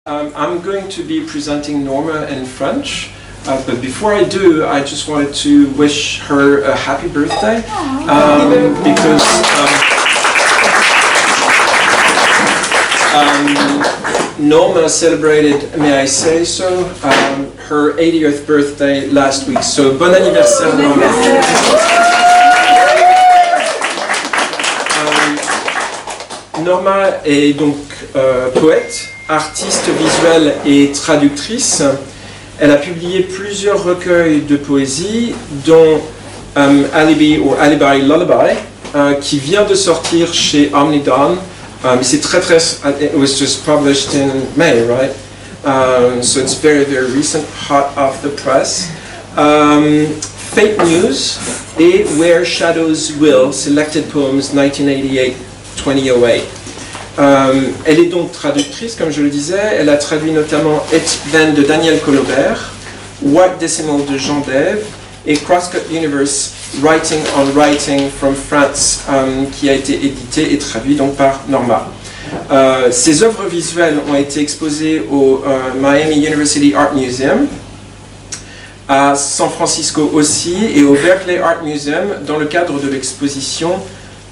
I'm going to be presenting Norma in French, but before I do, I just wanted to wish her a happy birthday, because Norma celebrated, may I say so, her 80th birthday last week, so bon anniversaire Norma. Norma est donc poète, artiste visuelle et traductrice. Elle a publié plusieurs recueils de poésie, dont Alibi Lullaby, qui vient de sortir chez Omnidon. C'est it was just published in May, right? So it's very, very recent, hot off the press. Fake News et Where Shadows Will, Selected Poems 1988-2008. Elle est donc traductrice, comme je le disais. Elle a traduit notamment Etben de Danielle Collobert, White Decimal de Jean Daive et Crosscut Universe, Writing on Writing from France, qui a été édité et traduit donc par Norma. Ses œuvres visuelles ont été exposées au Miami University Art Museum, à San Francisco aussi, et au Berkeley Art Museum dans le cadre de l'exposition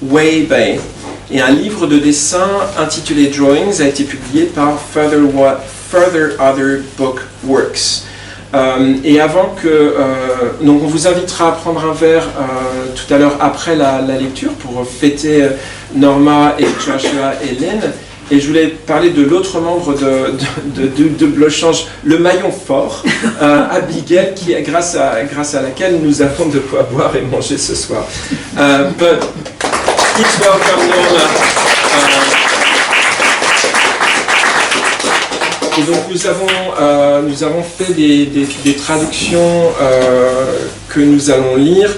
Way Bay. Et un livre de dessin intitulé Drawings a été publié par Further Other Book Works. Et avant que... donc on vous invitera à prendre un verre tout à l'heure après la lecture pour fêter Norma et Joshua et Lynn. Et je voulais parler de l'autre membre de Blochange, le maillon fort, Abigail, qui est grâce à laquelle nous avons de quoi boire et manger ce soir. But please welcome Norma. Et donc nous avons fait des traductions que nous allons lire,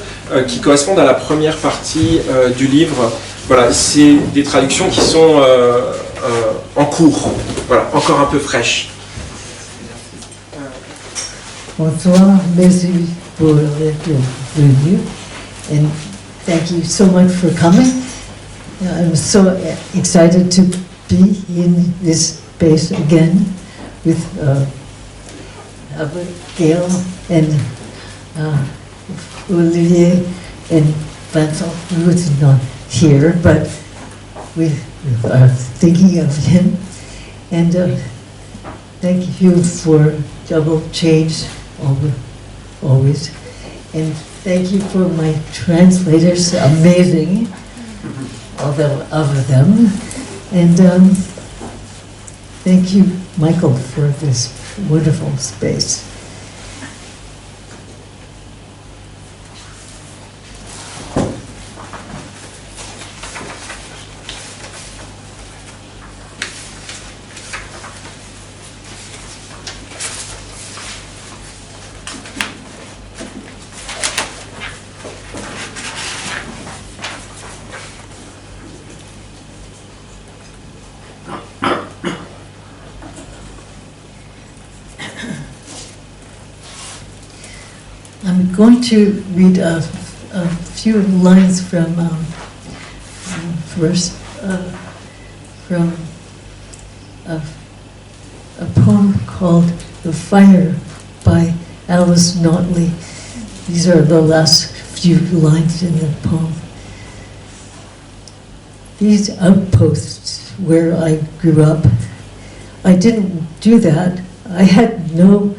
qui correspondent à la première partie du livre. Voilà, c'est des traductions qui sont en cours, voilà, encore un peu fraîches. Bonsoir, merci pour être venu, and thank you so much for coming. I'm so excited to be in this space again with Gail and Olivier and Vincent, who is not here, but we are thinking of him. And thank you for Double Change always. And thank you for my translators, amazing, all of them. And thank you, Michael, for this wonderful space. I'm going to read a few lines from a poem called "The Fire" by Alice Notley. These are the last few lines in the poem. These outposts where I grew up, I didn't do that. I had no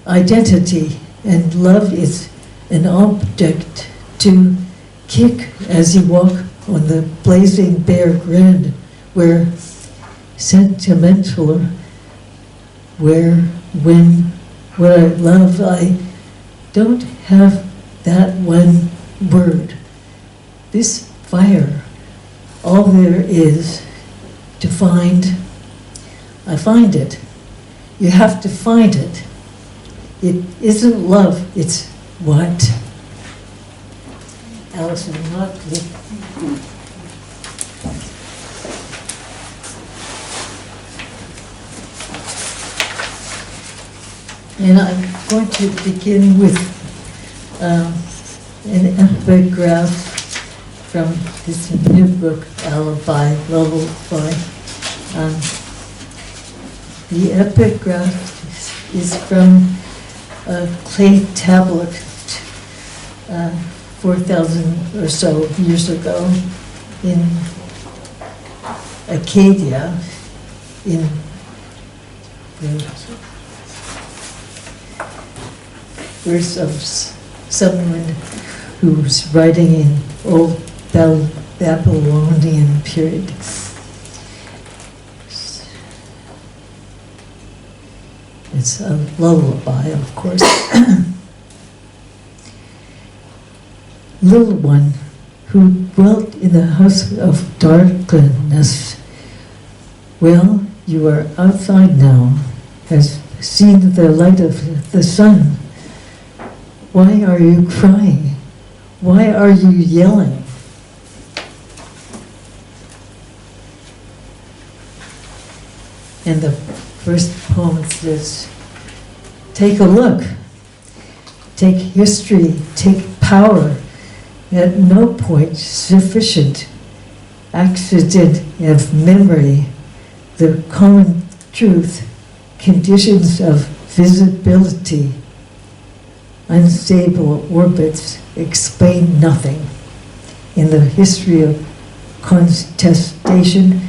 identity. And love is an object to kick as you walk on the blazing bare ground, where sentimental, when I love, I don't have that one word. This fire, all there is to find, I find it. You have to find it. It isn't love, it's what? Alison Notley. And I'm going to begin with an epigraph from this new book, Alibi Lullaby. The epigraph is from a clay tablet 4,000 or so years ago in Acadia, in the verse of someone who's writing in old Babylonian period. It's a lullaby, of course. Little one who dwelt in the house of darkness, well, you are outside now, has seen the light of the sun. Why are you crying? Why are you yelling? And the first poem says, take a look, take history, take power, at no point sufficient accident of memory, the common truth, conditions of visibility, unstable orbits explain nothing. In the history of contestation,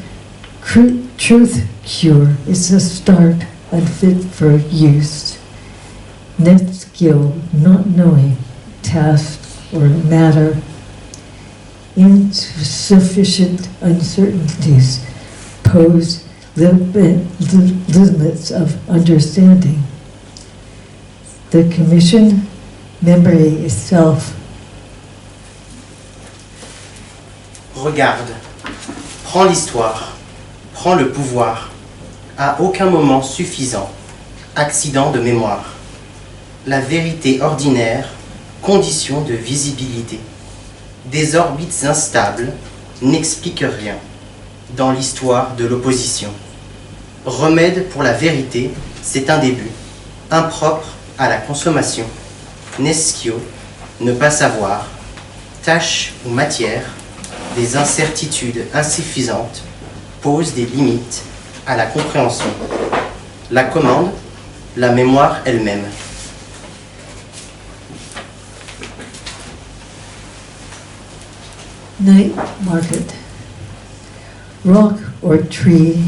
truth cure is a start unfit for use. Net skill, not knowing, task or matter, insufficient uncertainties pose the limits of understanding. The commission, memory itself. Regarde, prends l'histoire, prends le pouvoir, à aucun moment suffisant, accident de mémoire. La vérité ordinaire, condition de visibilité. Des orbites instables n'expliquent rien dans l'histoire de l'opposition. Remède pour la vérité, c'est un début, impropre à la consommation. Nescio, ne pas savoir, tâche ou matière, des incertitudes insuffisantes posent des limites à la compréhension. La commande, la mémoire elle-même. Night market. Rock or tree,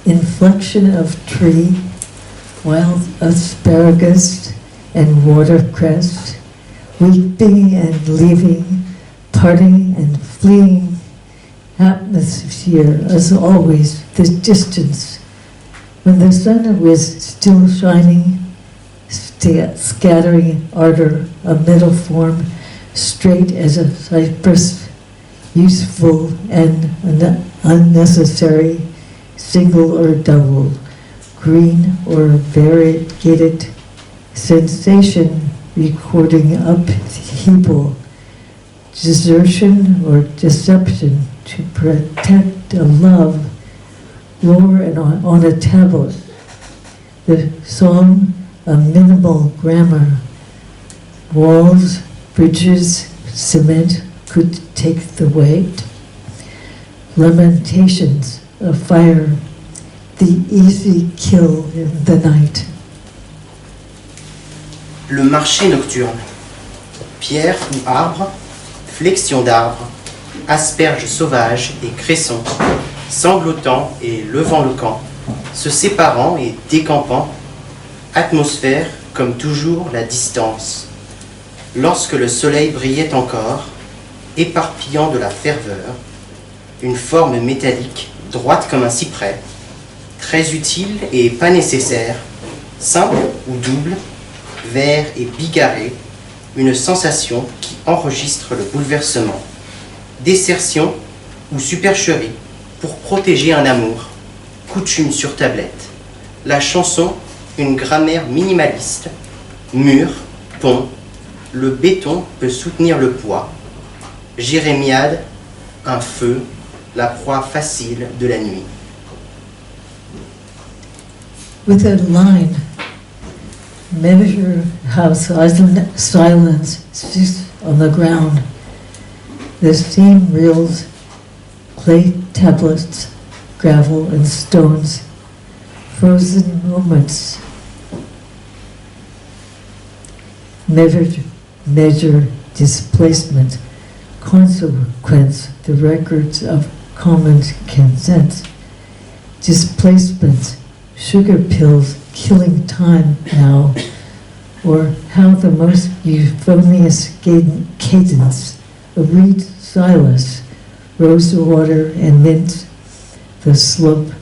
inflection of tree, wild asparagus and watercress, weeping and leaving, parting and fleeing, atmosphere as always, the distance. When the sun was still shining, scattering ardor, a metal form, straight as a cypress, useful and unnecessary, single or double, green or variegated, sensation recording upheaval, desertion or deception to protect a love, lower and on a tablet. The song, a minimal grammar, walls, bridges, cement could take the weight. Lamentations, a fire, the easy kill in the night. Le marché nocturne. Pierre ou arbre, flexion d'arbre, asperges sauvages et cressons, sanglotant et levant le camp, se séparant et décampant, atmosphère comme toujours la distance. Lorsque le soleil brillait encore, éparpillant de la ferveur, une forme métallique, droite comme un cyprès, très utile et pas nécessaire, simple ou double, vert et bigarré, une sensation qui enregistre le bouleversement, désertion ou supercherie pour protéger un amour, coutume sur tablette, la chanson, une grammaire minimaliste, mur, pont, le béton peut soutenir le poids, jérémiade, un feu, la proie facile de la nuit. With a line, measure how silence sits on the ground. The steam reels, clay tablets, gravel and stones, frozen moments. Measure displacement, consequence, the records of common consent. Displacement, sugar pills killing time now, or how the most euphonious cadence of reed silence, rose water and mint, the slope,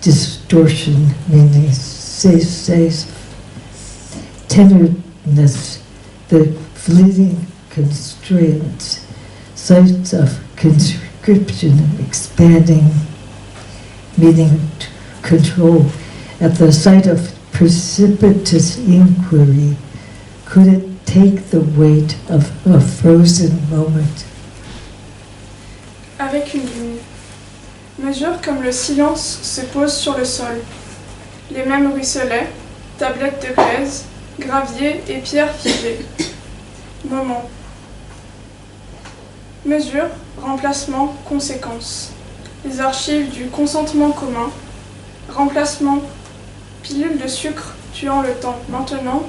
distortion, meaning says, tenderness, the fleeting constraints, sites of conscription expanding, meaning control. At the site of precipitous inquiry, could it take the weight of a frozen moment? Avec une ligne. Mesure comme le silence se pose sur le sol. Les mêmes ruisselets, tablettes de glaise, gravier et pierres figées. Moment. Mesure, remplacement, conséquence. Les archives du consentement commun. Remplacement, pilule de sucre tuant le temps maintenant,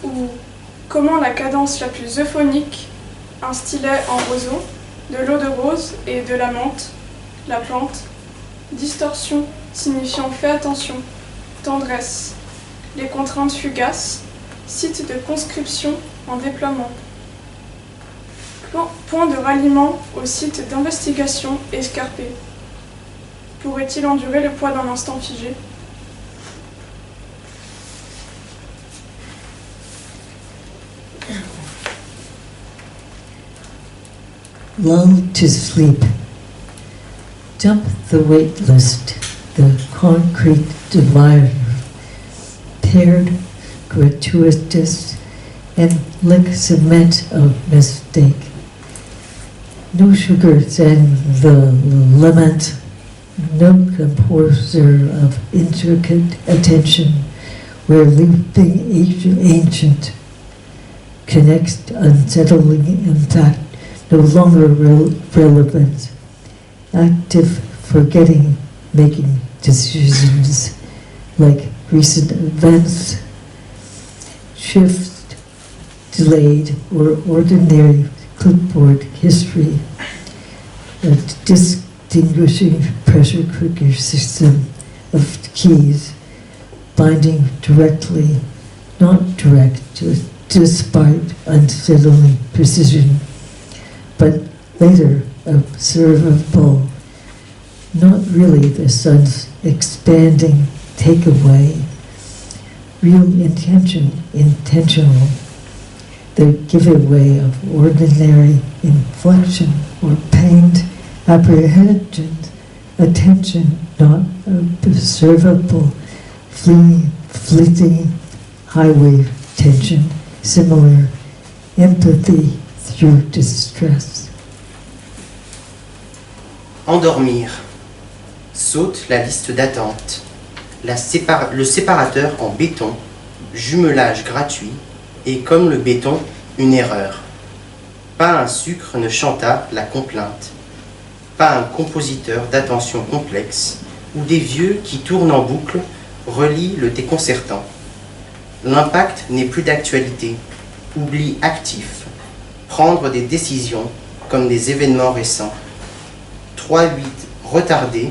ou comment la cadence la plus euphonique, un stylet en roseau, de l'eau de rose et de la menthe, la plante, distorsion signifiant fais attention, tendresse, les contraintes fugaces, site de conscription en déploiement, point de ralliement au site d'investigation escarpé. Pourrait-il endurer le poids d'un instant figé? Lull to sleep. Dump the wait list, the concrete divider, paired, gratuitous, and lick cement of mistake. No sugars and the lament, no composer of intricate attention, where leaping ancient connects unsettling impact, no longer relevant, active forgetting, making decisions like recent events, shift, delayed, or ordinary clipboard history, a distinguishing pressure cooker system of keys, binding directly, not direct, despite unsettling precision, but later observable, not really the sun's expanding takeaway, real intention, intentional, the giveaway of ordinary inflection or pained apprehension, attention not observable, fleeting highway tension, similar empathy through distress. Endormir. Saute la liste d'attente. Le séparateur en béton, jumelage gratuit, et comme le béton, une erreur. Pas un sucre ne chanta la complainte. Pas un compositeur d'attention complexe, ou des vieux qui tournent en boucle relient le déconcertant. L'impact n'est plus d'actualité. Oubli actif. Prendre des décisions comme des événements récents. 3-8 retardé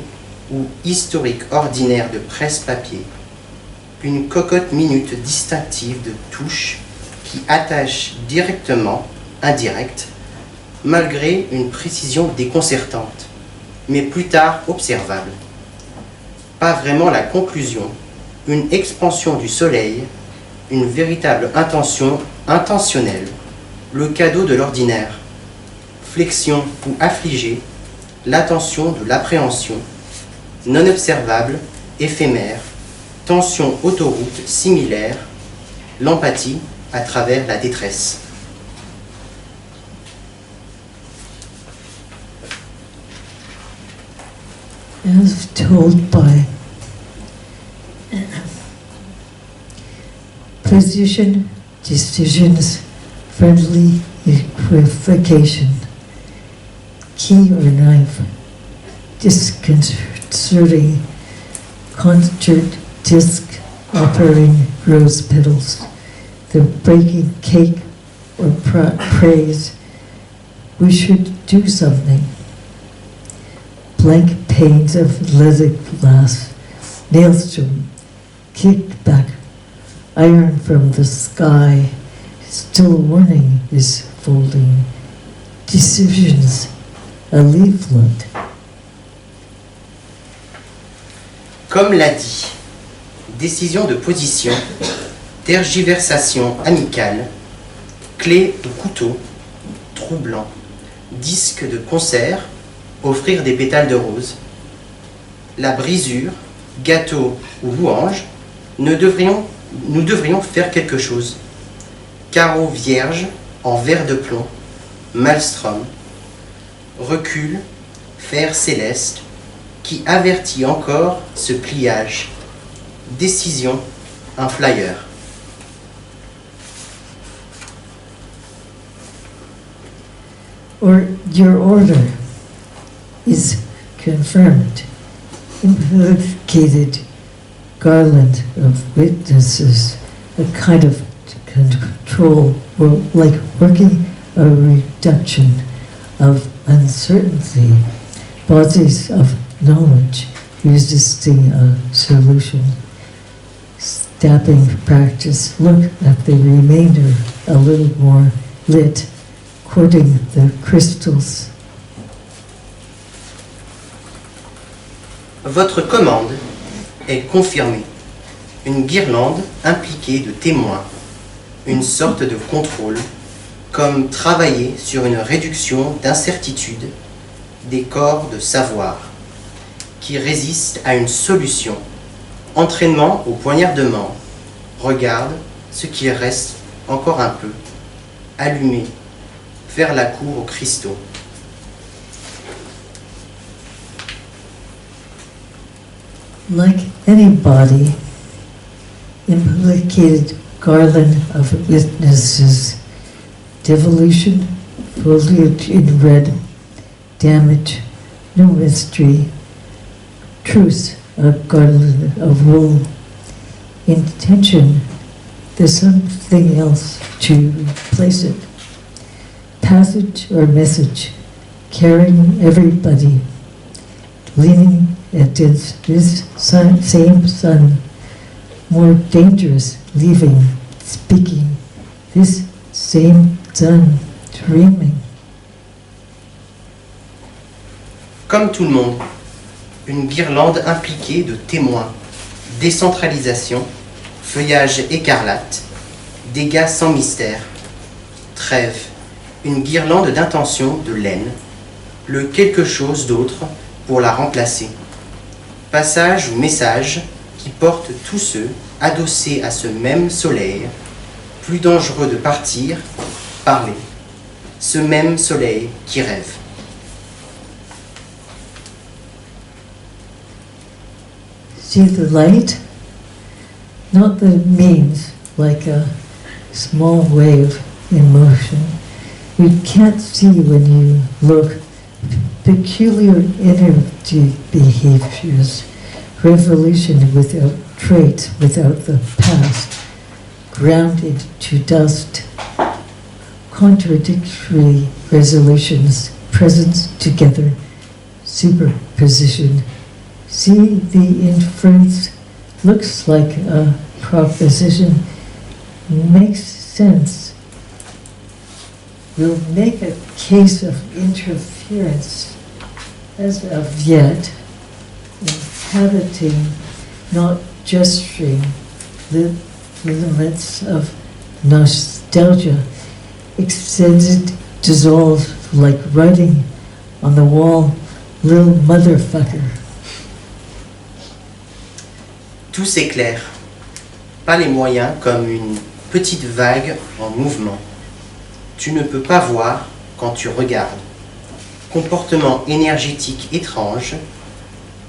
ou historique ordinaire de presse-papier. Une cocotte minute distinctive de touche qui attache directement, indirect, malgré une précision déconcertante, mais plus tard observable. Pas vraiment la conclusion, une expansion du soleil, une véritable intention intentionnelle, le cadeau de l'ordinaire, flexion ou affligé, l'attention de l'appréhension, non observable, éphémère, tension autoroute similaire, l'empathie à travers la détresse. As told by position, decisions, friendly equivocation, key or knife, disconcerting, concert, disc offering rose petals, the breaking cake or praise, we should do something. Blank panes of leather glass, maelstrom, kicked back, iron from the sky, still warning is folding. Decisions, a leaflet. Comme l'a dit, décision de position, tergiversation amicale, clé au couteau, troublant, disque de concert, offrir des pétales de rose, la brisure, gâteau ou louange, nous devrions faire quelque chose. Carreau vierge en verre de plomb, maelstrom, recul, fer céleste, qui avertit encore ce pliage. Décision, un flyer. Or your order is confirmed. Implicated garland of witnesses, a kind of control, like working a reduction of uncertainty, bodies of knowledge resisting a solution. Stabbing practice, look at the remainder, a little more lit, courting the crystals. Votre commande est confirmée. Une guirlande impliquée de témoins, une sorte de contrôle, comme travailler sur une réduction d'incertitude des corps de savoir, qui résiste à une solution. Entraînement au poignardement. Regarde ce qu'il reste encore un peu. Allumer. Faire la cour aux cristaux. Like any body, implicated garland of witnesses, devolution, foliage in red, damage, no mystery, truce, a garland of wool, intention, there's something else to replace it. Passage or message, carrying everybody, leaning against this same sun, more dangerous, leaving, speaking, this same sun, dreaming. Comme tout le monde, une guirlande impliquée de témoins, décentralisation, feuillage écarlate, dégâts sans mystère, trêve, une guirlande d'intention de laine, le quelque chose d'autre pour la remplacer. Passage ou message qui porte tous ceux adossés à ce même soleil, plus dangereux de partir, parler. Ce même soleil qui rêve. See the light? Not the means, like a small wave in motion. You can't see when you look. Peculiar energy behaviors, revolution without traits, without the past, grounded to dust, contradictory resolutions, presence together, superposition. See the inference, looks like a proposition, makes sense. We'll make a case of interference as of yet, inhabiting, not gesturing, the limits of nostalgia, extended, dissolved, like writing on the wall, little motherfucker. Tout s'éclaire. Pas les moyens comme une petite vague en mouvement. Tu ne peux pas voir quand tu regardes. Comportement énergétique étrange,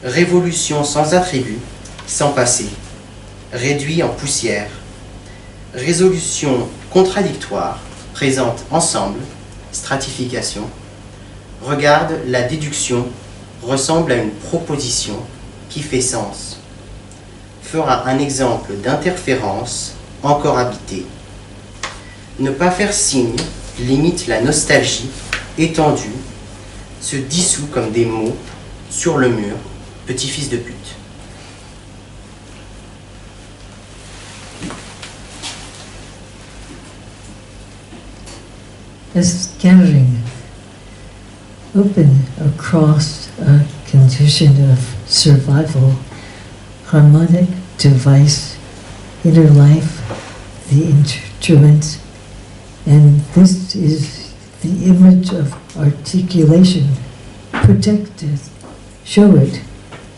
révolution sans attribut, sans passé, réduit en poussière, résolution contradictoire, présente ensemble, stratification, regarde la déduction, ressemble à une proposition qui fait sens. fera un exemple d'interférence encore habitée. Ne pas faire signe limite la nostalgie étendue, se dissout comme des mots sur le mur, petit-fils de pute. A scattering open across a condition of survival, harmonic device, inner life, the instruments, and this is the image of articulation. Protect it, show it,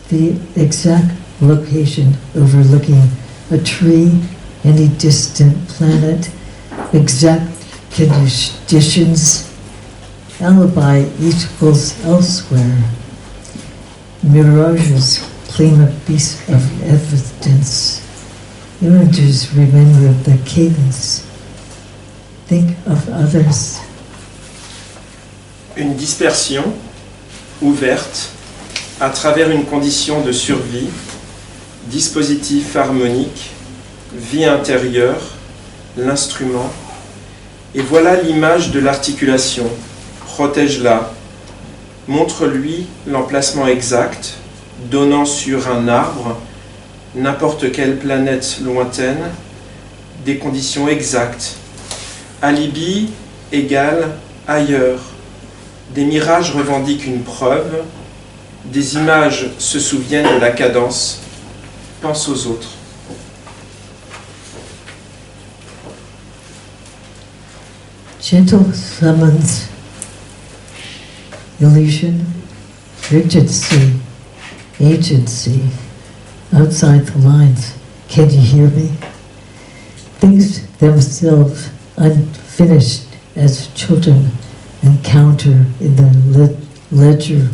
the exact location overlooking a tree, any distant planet, exact conditions, alibi equals elsewhere. Mirages claim a piece of evidence. Images remember the cadence. Think of others. Une dispersion ouverte à travers une condition de survie, dispositif harmonique, vie intérieure, l'instrument. Et voilà l'image de l'articulation. Protège-la. Montre-lui l'emplacement exact, donnant sur un arbre, n'importe quelle planète lointaine, des conditions exactes. Alibi égale ailleurs. Des mirages revendiquent une preuve, des images se souviennent de la cadence. Pense aux autres. Gentle summons, illusion, urgency, agency, outside the lines. Can you hear me? Things themselves unfinished as children encounter in the ledger.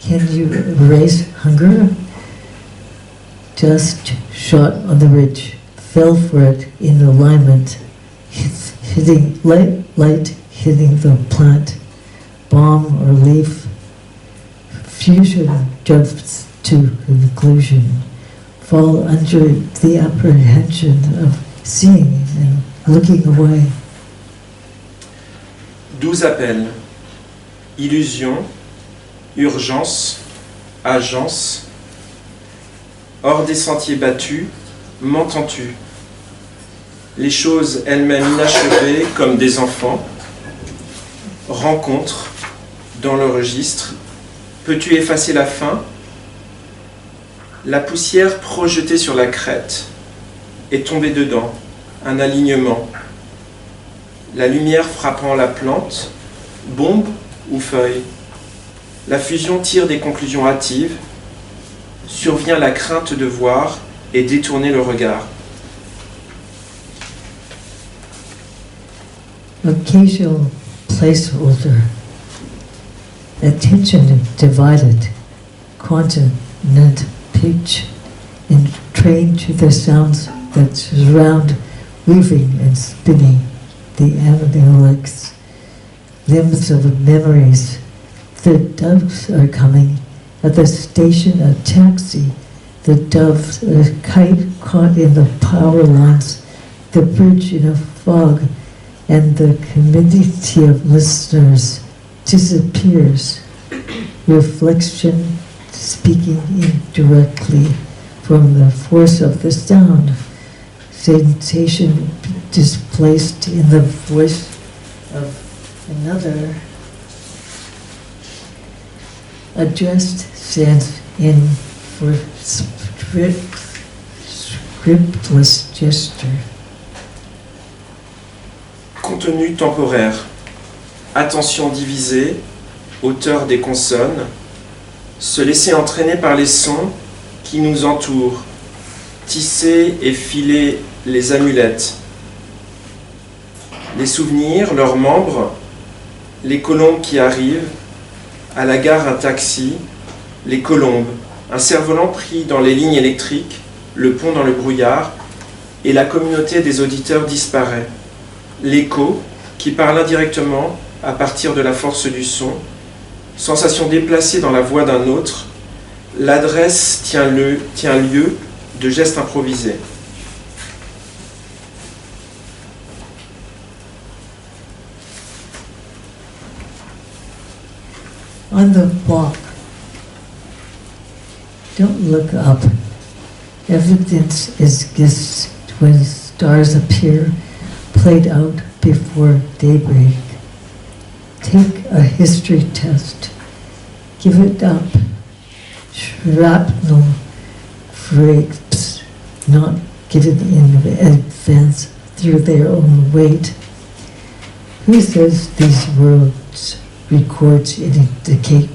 Can you erase hunger? Just shot on the ridge, fell for it in alignment, hitting light hitting the plant, bomb or leaf. Fusion jumps to conclusion, fall under the apprehension of seeing and looking away. 12 appels. Illusion, urgence, agence. Hors des sentiers battus, m'entends-tu? Les choses elles-mêmes inachevées comme des enfants. Rencontre, dans le registre. Peux-tu effacer la fin? La poussière projetée sur la crête est tombée dedans, un alignement. La lumière frappant la plante, bombe ou feuille. La fusion tire des conclusions hâtives. Survient la crainte de voir et détourner le regard. Occasional placeholder. Attention divided. Continent pitch. And trained to the sounds that surround, weaving and spinning. The ambilex. Limbs of memories. The doves are coming. At the station, a taxi. The doves, a kite caught in the power lines. The bridge in a fog. And the community of listeners disappears. Reflection speaking indirectly from the force of the sound. Sensation displaced in the voice of another. Addressed sense in for scriptless gesture. Contenu temporaire. Attention divisée, hauteur des consonnes. Se laisser entraîner par les sons qui nous entourent. Tisser et filer les amulettes. Les souvenirs, leurs membres, les colombes qui arrivent. À la gare, un taxi, les colombes, un cerf-volant pris dans les lignes électriques, le pont dans le brouillard, et la communauté des auditeurs disparaît. L'écho, qui parle indirectement à partir de la force du son, sensation déplacée dans la voix d'un autre, l'adresse tient lieu de gestes improvisés. On the walk, don't look up. Evidence is gifts when stars appear, played out before daybreak. Take a history test. Give it up. Shrapnel breaks, not given in advance through their own weight. Who says these words records indicate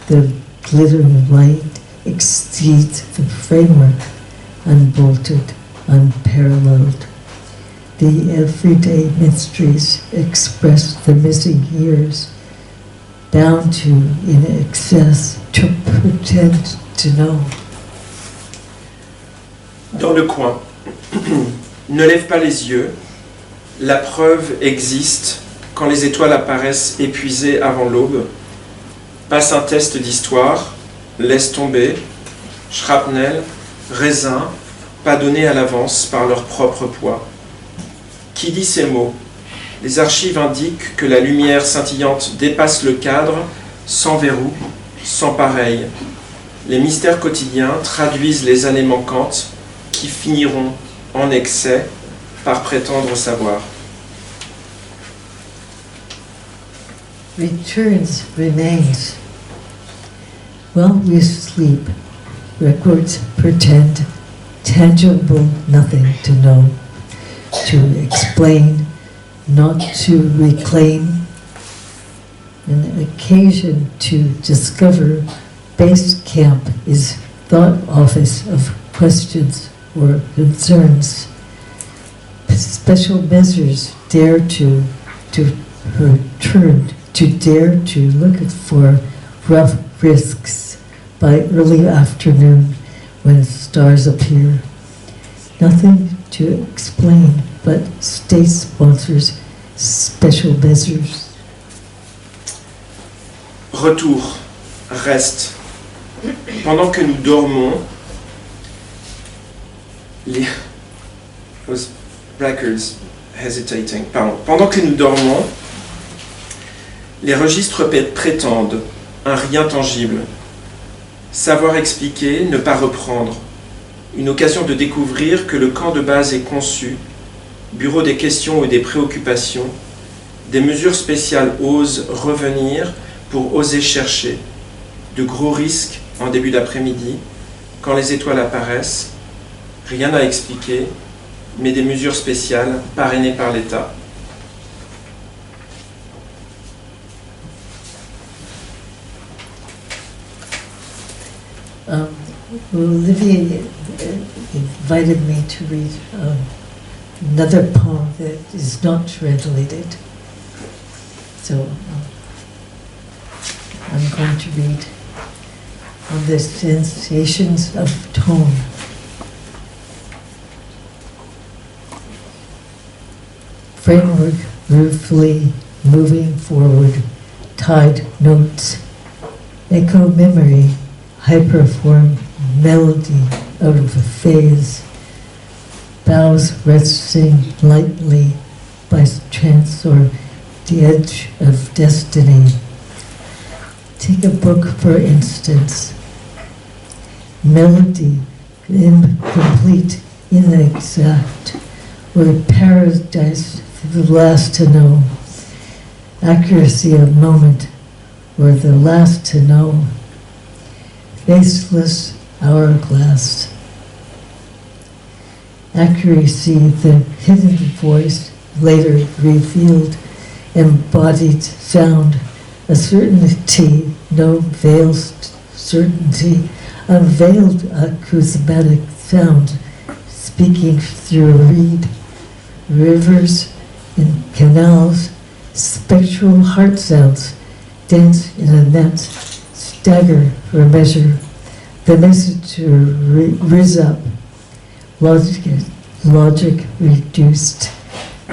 the glittering light exceeds the framework, unbolted, unparalleled? The everyday mysteries express the missing years, bound to, in excess, to pretend to know. Dans le coin, ne lève pas les yeux, la preuve existe quand les étoiles apparaissent épuisées avant l'aube. Passe un test d'histoire, laisse tomber, shrapnel, raisin, pas donnés à l'avance par leur propre poids. Qui dit ces mots? Les archives indiquent que la lumière scintillante dépasse le cadre, sans verrou, sans pareil. Les mystères quotidiens traduisent les années manquantes qui finiront en excès par prétendre savoir. Returns, remains. While we sleep, records pretend tangible nothing to know, to explain, not to reclaim, an occasion to discover. Base camp is thought office of questions or concerns. Special measures dare to return, to dare to look for rough risks by early afternoon when stars appear. Nothing to explain but state sponsors special measures. Retour, reste. Pendant que nous dormons, those records hesitating. Pardon. Pendant que nous dormons, les registres prétendent un rien tangible. Savoir expliquer, ne pas reprendre. Une occasion de découvrir que le camp de base est conçu, bureau des questions et des préoccupations, des mesures spéciales osent revenir pour oser chercher. De gros risques en début d'après-midi, quand les étoiles apparaissent, rien à expliquer, mais des mesures spéciales parrainées par l'État. Olivier invited me to read another poem that is not translated. So I'm going to read on the sensations of tone. Framework ruefully moving forward, tied notes, echo memory, hyperform melody out of a phase, bows resting lightly by chance or the edge of destiny. Take a book, for instance. Melody, incomplete, inexact, or paradise for the last to know. Accuracy of moment, or the last to know. Faceless hourglass. Accuracy, the hidden voice, later revealed, embodied sound, a certainty, no veiled certainty, unveiled acousmatic sound, speaking through a reed, rivers in canals, spectral heart sounds, dance in a net, stagger for measure, the message to riz up, logic reduced,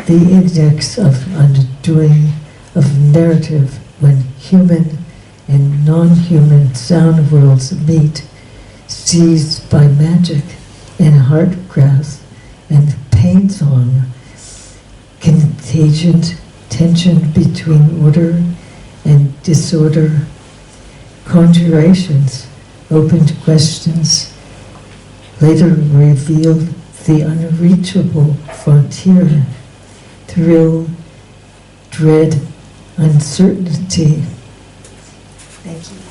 the index of undoing, of narrative when human and non-human sound worlds meet, seized by magic, and heartgrass and pain song, contagion, tension between order and disorder, conjurations, opened questions, later revealed the unreachable frontier, thrill, dread, uncertainty. Thank you.